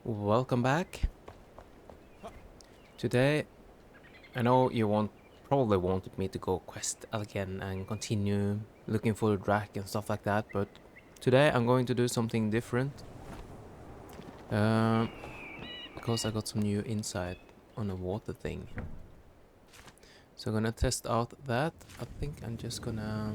Welcome back. Today, I know you probably wanted me to go quest again and continue looking for the drac and stuff like that, but today I'm going to do something different. Because I got some new insight on the water thing. So I'm gonna test out that. I think I'm just gonna...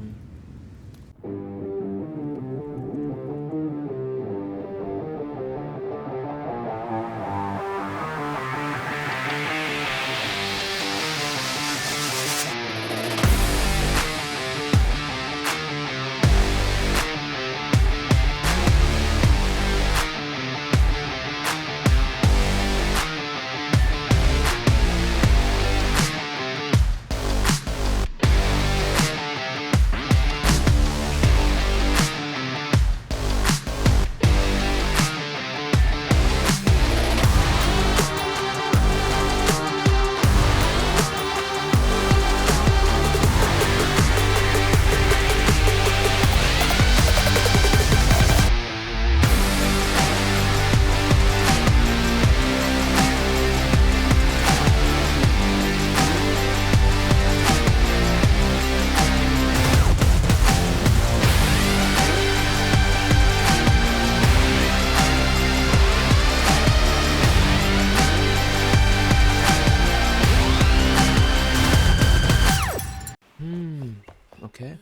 Okay.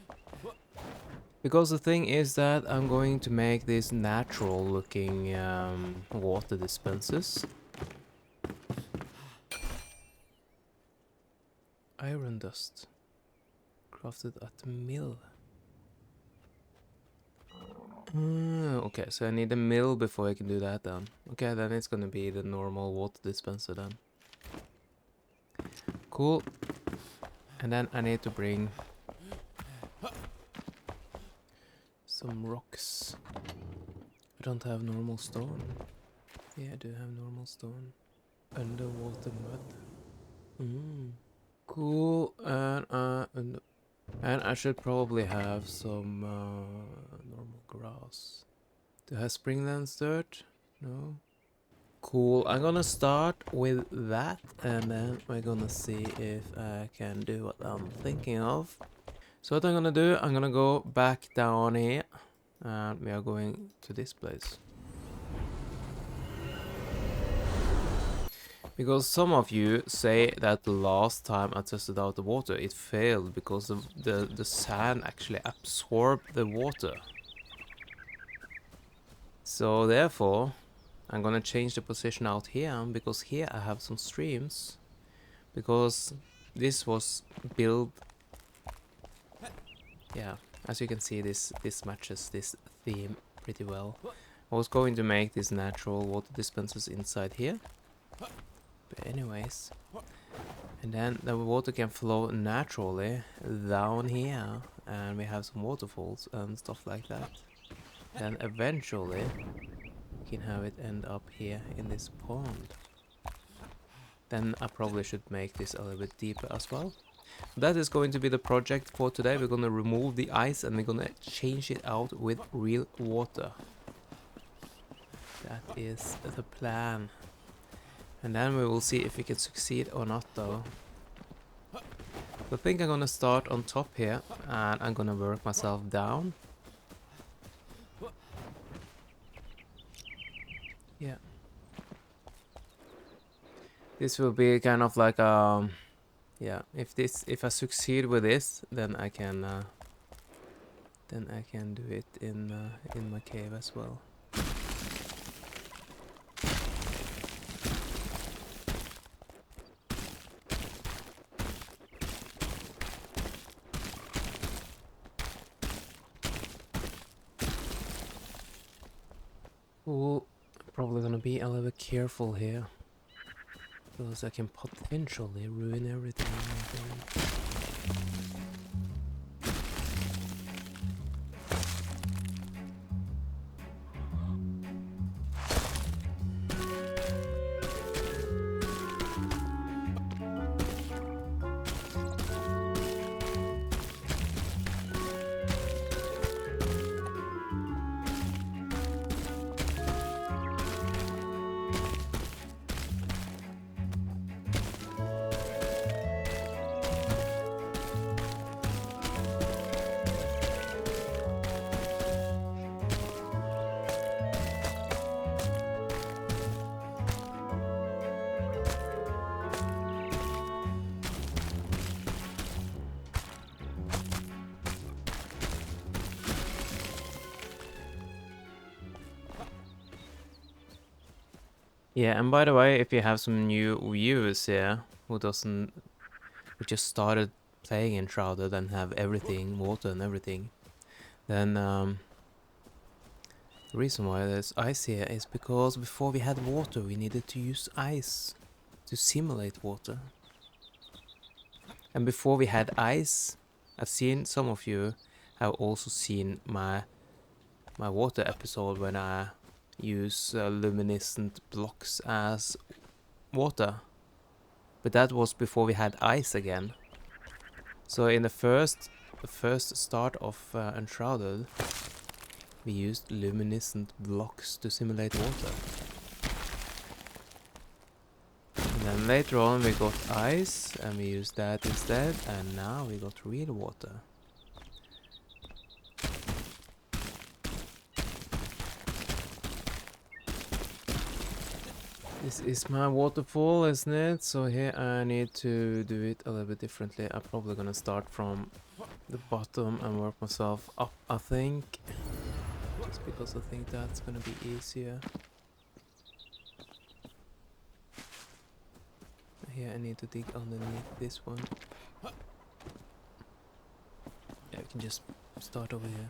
Because the thing is that I'm going to make these natural looking water dispensers. Iron dust. Crafted at the mill. Okay, so I need a mill before I can do that then. Okay, then it's gonna be the normal water dispenser then. Cool. And then I need to bring some rocks. I don't have normal stone. Yeah, I do have normal stone. Underwater mud. Cool. And I should probably have some normal grass. Do I have springlands dirt? No. Cool. I'm gonna start with that, and then we're gonna see if I can do what I'm thinking of. So what I'm gonna do, I'm gonna go back down here, and we are going to this place. Because some of you say that the last time I tested out the water, it failed because the sand actually absorbed the water. So therefore, I'm gonna change the position out here, because here I have some streams. Because this was built... Yeah, as you can see, this matches this theme pretty well. I was going to make these natural water dispensers inside here. But anyways, and then the water can flow naturally down here, and we have some waterfalls and stuff like that. Then eventually we can have it end up here in this pond. Then I probably should make this a little bit deeper as well. That is going to be the project for today. We're gonna remove the ice and we're gonna change it out with real water. That is the plan. And then we will see if we can succeed or not though. I think I'm gonna start on top here, and I'm gonna work myself down. Yeah. This will be kind of like yeah, if I succeed with this, then I can do it in my cave as well. Cool. Probably gonna be a little bit careful here, because I can potentially ruin everything. Yeah, and by the way, if you have some new viewers here who just started playing Enshrouded and have everything, water and everything, then the reason why there's ice here is because before we had water, we needed to use ice to simulate water. And before we had ice, I've seen some of you have also seen my water episode when I use luminescent blocks as water. But that was before we had ice again. So in the first start of Enshrouded, we used luminescent blocks to simulate water. And then later on we got ice and we used that instead, and now we got real water. This is my waterfall, isn't it? So here I need to do it a little bit differently. I'm probably gonna start from the bottom and work myself up, I think. Just because I think that's gonna be easier. Here I need to dig underneath this one. Yeah, I can just start over here.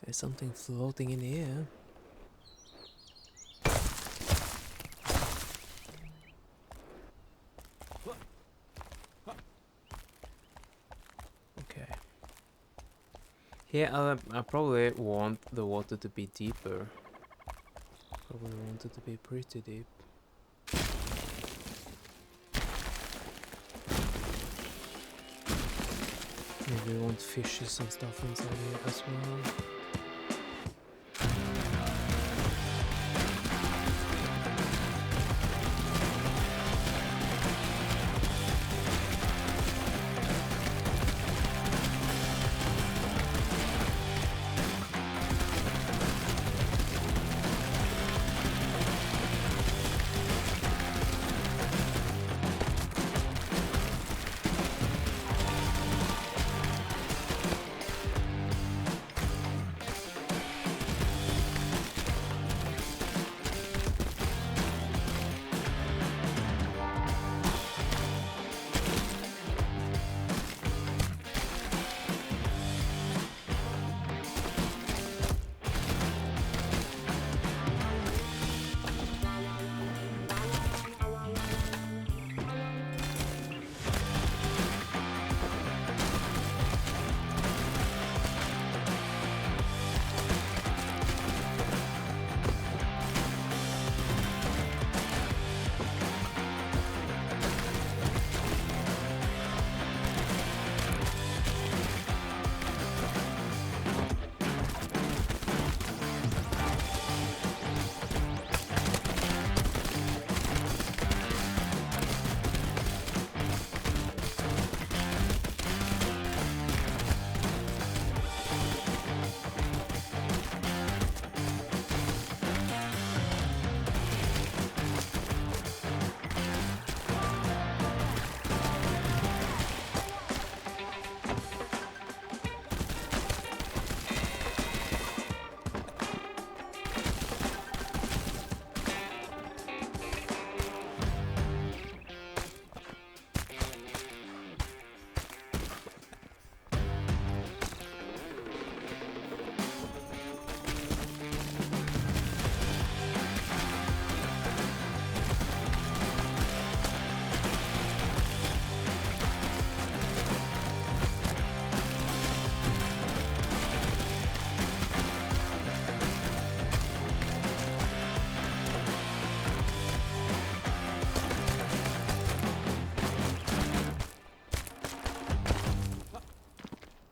There's something floating in here. Okay. Here I probably want the water to be deeper. Probably want it to be pretty deep. Maybe we want fishes and stuff inside here as well.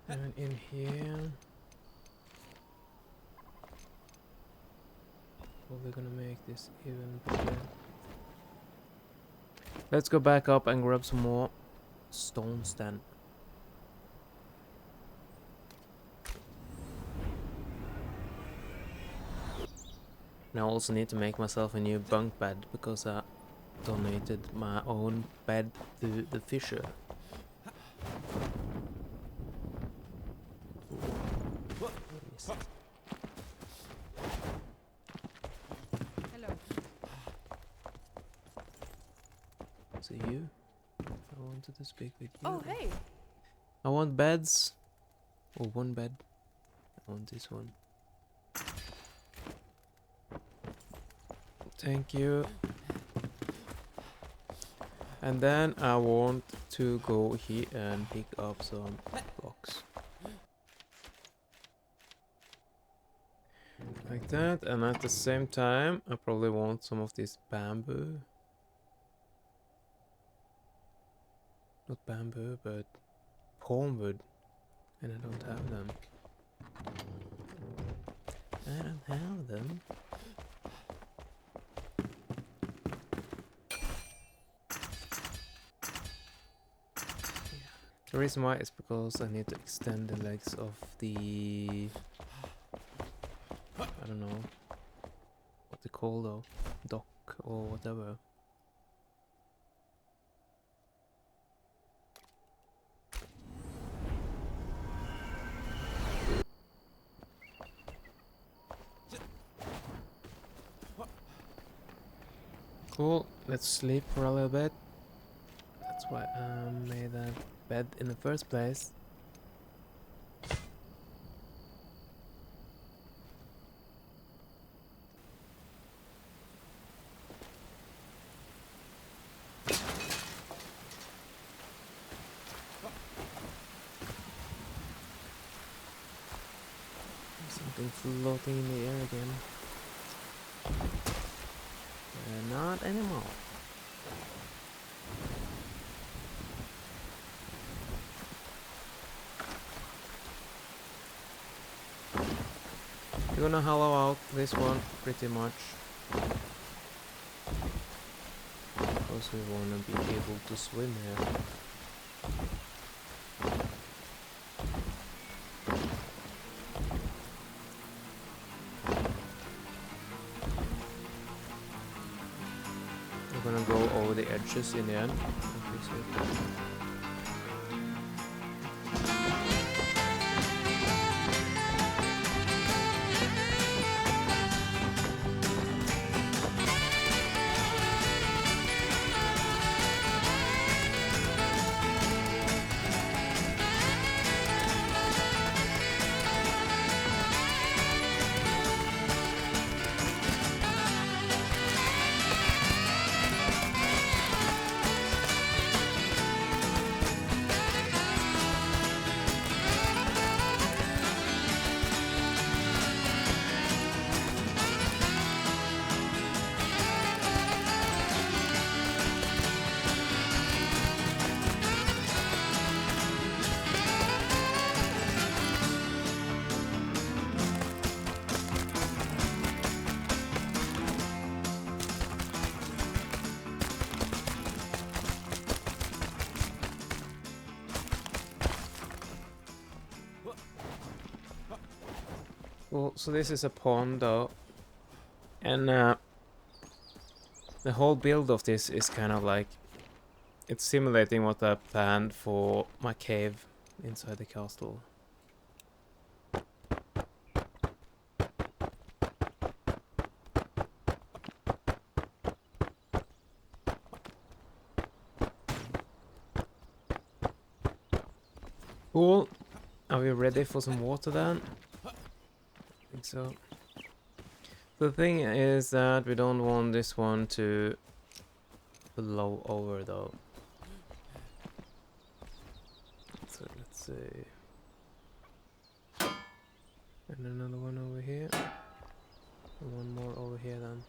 And in here, probably gonna make this even better. Let's go back up and grab some more stones then. Now I also need to make myself a new bunk bed because I donated my own bed to the fisher. Missed. Hello. So you? I wanted to speak with you. Oh, hey. I want beds. Or one bed. I want this one. Thank you. And then I want to go here and pick up some blocks. Like that, and at the same time, I probably want some of this bamboo. Not bamboo, but palm wood. And I don't have them. I don't have them. The reason why is because I need to extend the legs of the... I don't know what they call though. Dock or whatever. Cool, let's sleep for a little bit. That's why I made that bed in the first place. Something floating in the air again. Not anymore. We're gonna hollow out this one pretty much. Because we wanna be able to swim here. We're gonna go over the edges in the end. and fix it. Well, so this is a pond though, and the whole build of this is kind of like, it's simulating what I planned for my cave inside the castle. Cool. Are we ready for some water then? I think so. The thing is that we don't want this one to blow over though. So let's see. And another one over here. And one more over here then.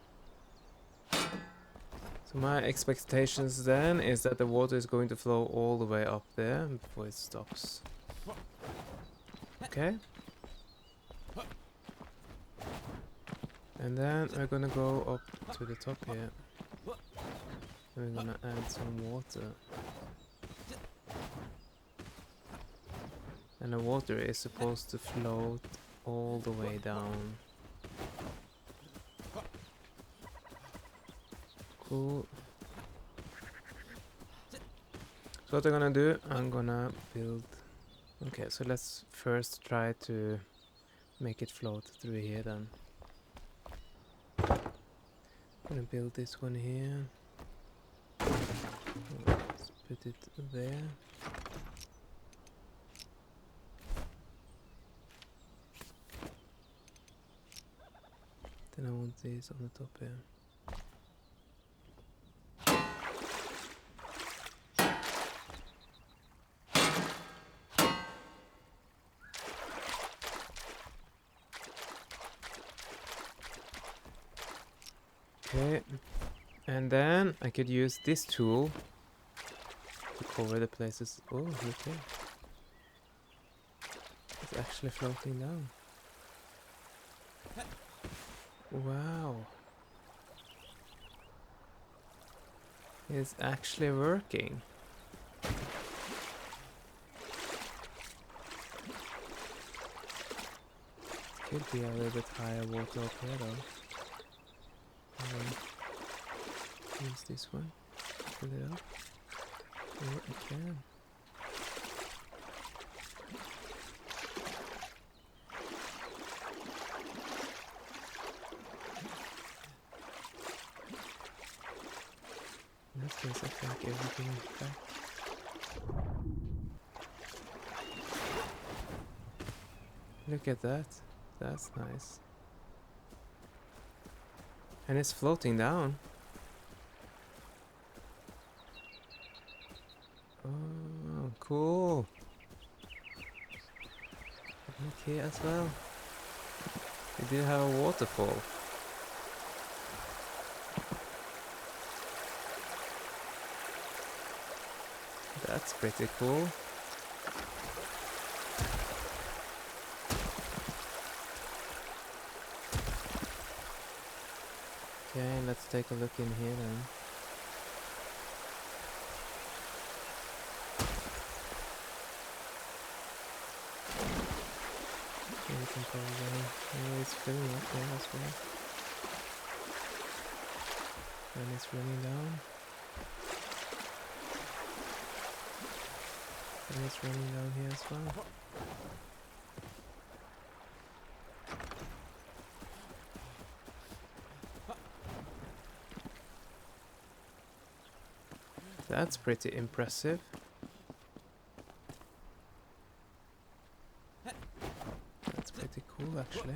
So my expectations then is that the water is going to flow all the way up there before it stops. Okay. And then we're gonna go up to the top here. We're gonna add some water. And the water is supposed to float all the way down. Cool. So what I'm gonna do, I'm gonna build... Okay, so let's first try to make it float through here then. Gonna build this one here. Let's put it there. Then I want these on the top here. Okay, and then I could use this tool to cover the places. Oh, look here. It's actually floating down. Wow. It's actually working. Could be a little bit higher water up here though. Use this one. Fill it up. Oh, I can. In that case, I think everything is back. Look at that. That's nice. And it's floating down. Oh, cool. Look here as well. We did have a waterfall. That's pretty cool. Okay, let's take a look in here then. Okay, we can probably... Oh, it's filling up there as well. And it's running down. And it's running down here as well. That's pretty impressive. That's pretty cool actually.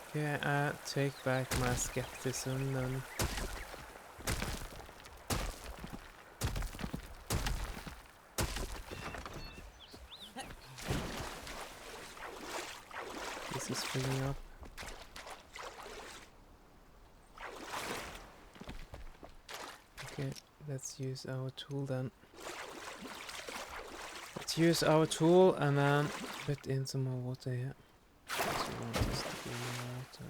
Okay, I take back my skepticism then. This is filling up. Okay, let's use our tool then. Let's use our tool and then put in some more water here. Because we want this to be more water.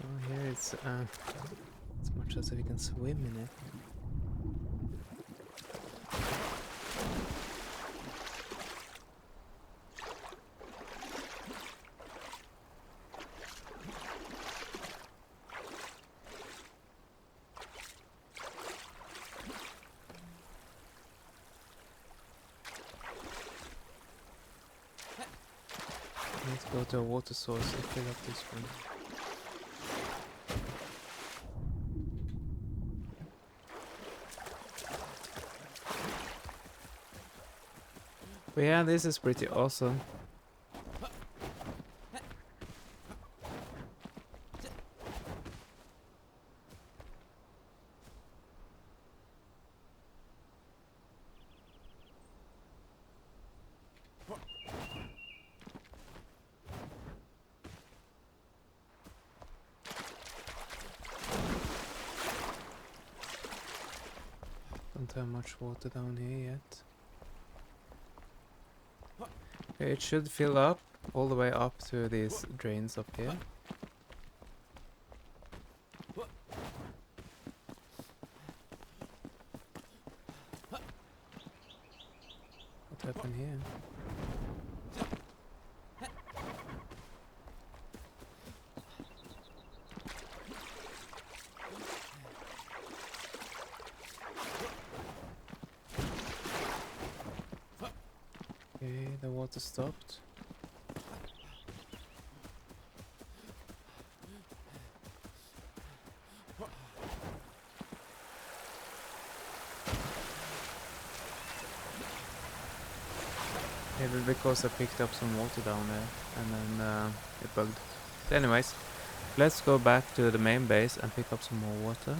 Oh, here it's as much as we can swim in it. Let's go to a water source and fill up this one. But yeah, this is pretty awesome. Don't have much water down here yet. Okay, it should fill up all the way up to these drains up here. What happened here? water stopped. Maybe because I picked up some water down there and then it bugged. But anyways, let's go back to the main base and pick up some more water.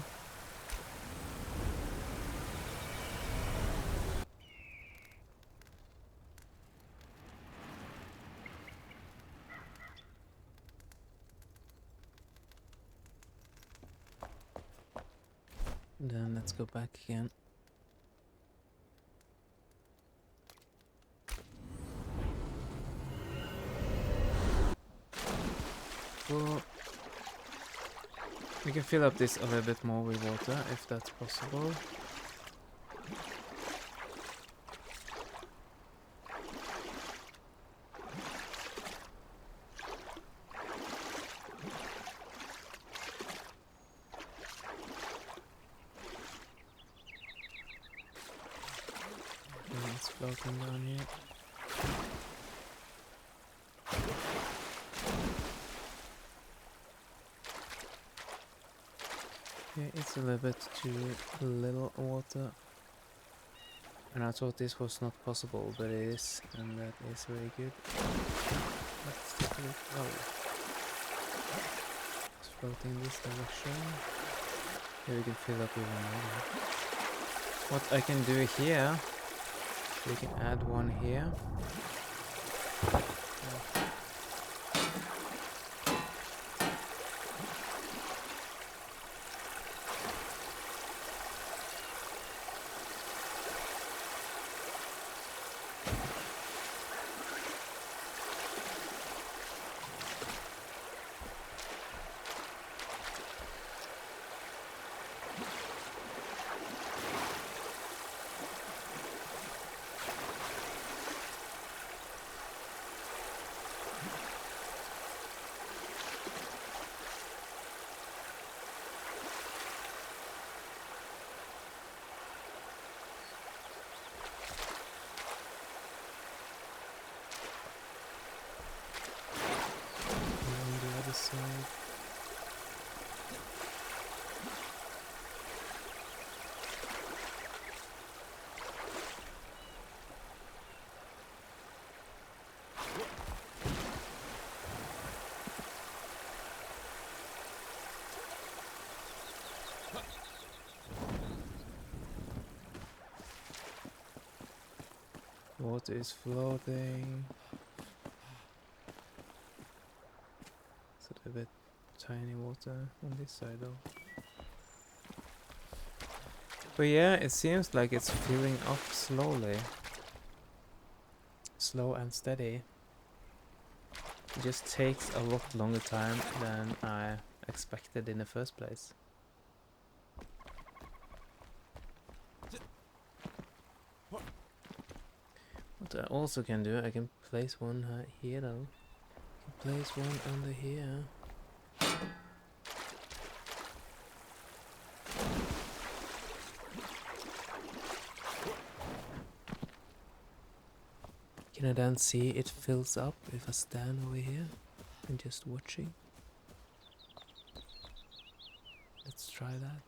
Then let's go back again. Well, we can fill up this a little bit more with water if that's possible. And it's floating down here. Okay, it's a little bit too little water. And I thought this was not possible, but it is, and that is very good. Let's take a look. Oh. It's floating this direction. Here we can fill up even more. What I can do here, we can add one here. Side. Water is floating. It's a little bit tiny water on this side though. But yeah, it seems like it's filling up slowly. Slow and steady. It just takes a lot longer time than I expected in the first place. What I also can do, I can place one here though. I can place one under here. Can I then see it fills up if I stand over here and just watching? Let's try that.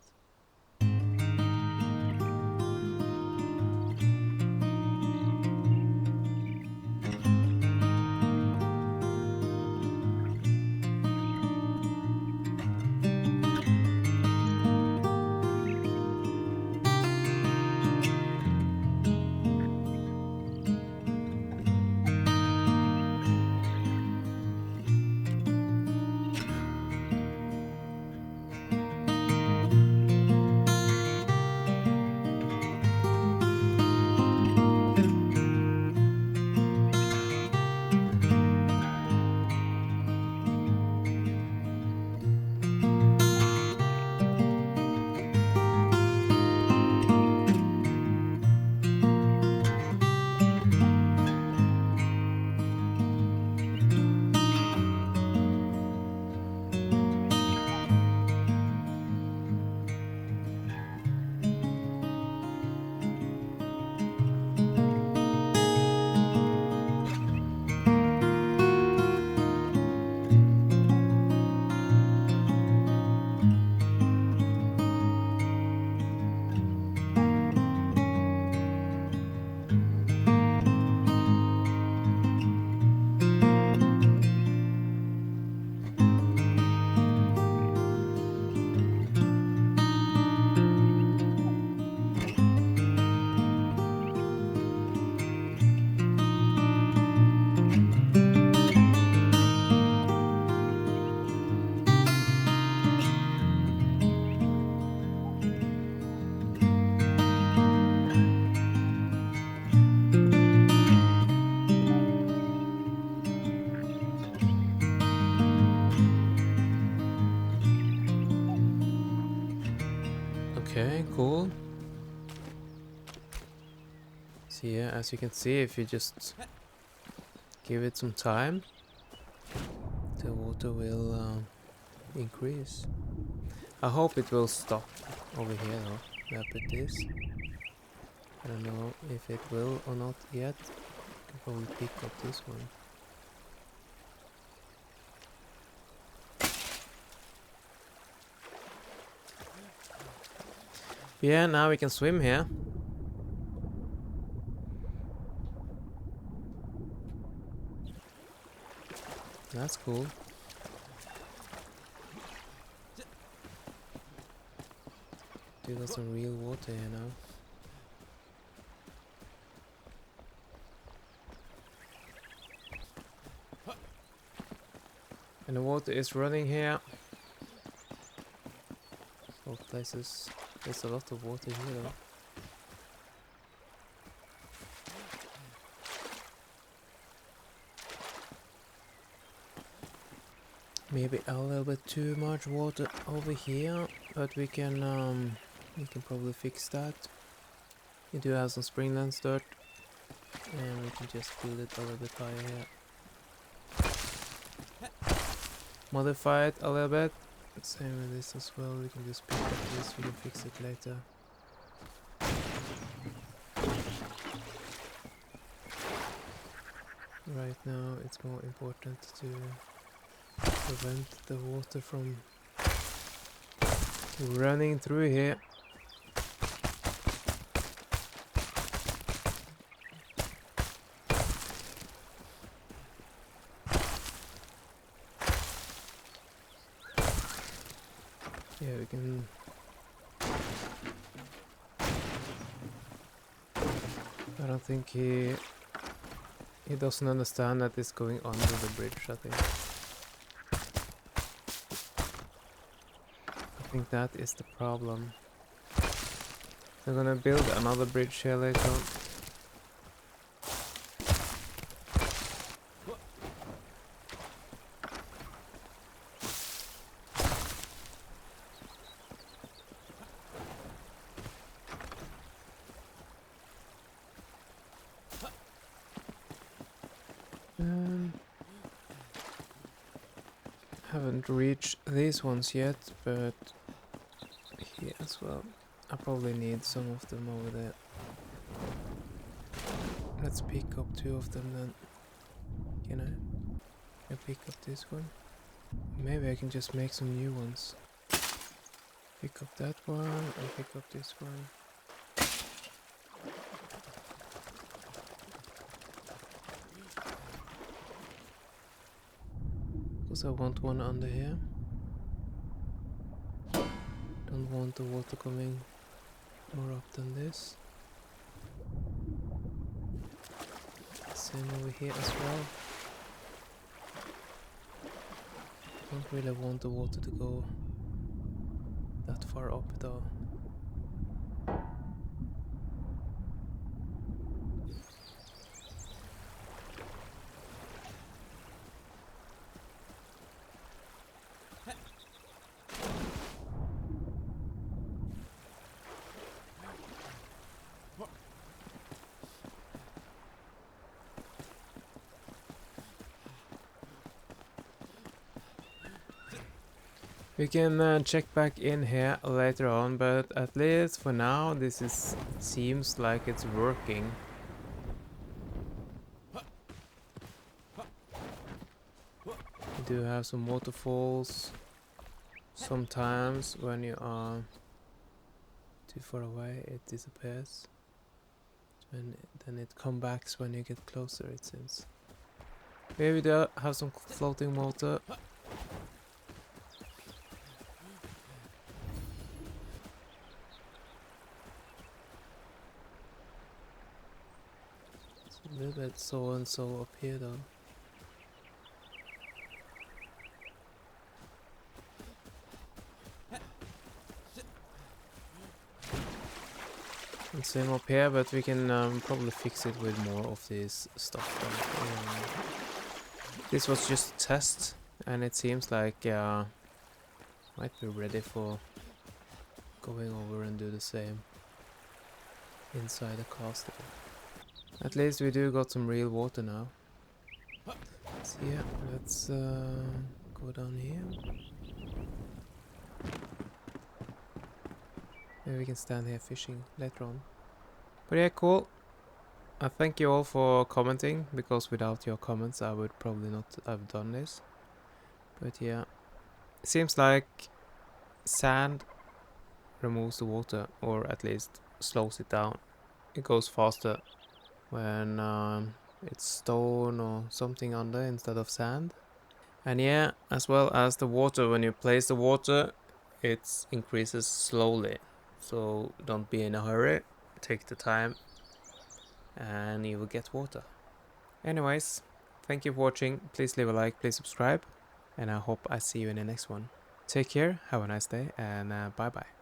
Okay, cool. So yeah, as you can see, if you just give it some time, the water will increase. I hope it will stop over here though. Up at this. I don't know if it will or not yet. I can probably pick up this one. Yeah, now we can swim here. That's cool. We got some real water here now. And the water is running here. Both places. There's a lot of water here though. Maybe a little bit too much water over here, but we can probably fix that. We do have some springland dirt, and we can just build it a little bit higher here. Modify it a little bit. Same with this as well. We can just pick up this. We can fix it later. Right now, it's more important to prevent the water from running through here. Yeah, we can. I don't think he doesn't understand that it's going under the bridge, I think. I think that is the problem. I'm gonna build another bridge here later on. Haven't reached these ones yet, but here as well. I probably need some of them over there. Let's pick up 2 of them then. Can I pick up this one? Maybe I can just make some new ones. Pick up that one and pick up this one. Because I want one under here. Don't want the water coming more up than this. Same over here as well. Don't really want the water to go that far up though. We can check back in here later on, but at least for now this seems like it's working. We do have some waterfalls sometimes. When you are too far away it disappears, then it comes back when you get closer, it seems. Here we do have some floating water. A little bit so and so up here though. And same up here, but we can probably fix it with more of this stuff. This was just a test, and it seems like might be ready for going over and do the same inside the castle. At least we do got some real water now. So yeah, let's go down here. Maybe we can stand here fishing later on. But yeah, cool. I thank you all for commenting, because without your comments I would probably not have done this. But yeah, it seems like sand removes the water, or at least slows it down. It goes faster when it's stone or something under instead of sand. And yeah, as well as the water, when you place the water, it increases slowly. So don't be in a hurry, take the time, and you will get water. Anyways, thank you for watching. Please leave a like, please subscribe, and I hope I see you in the next one. Take care, have a nice day, and bye bye.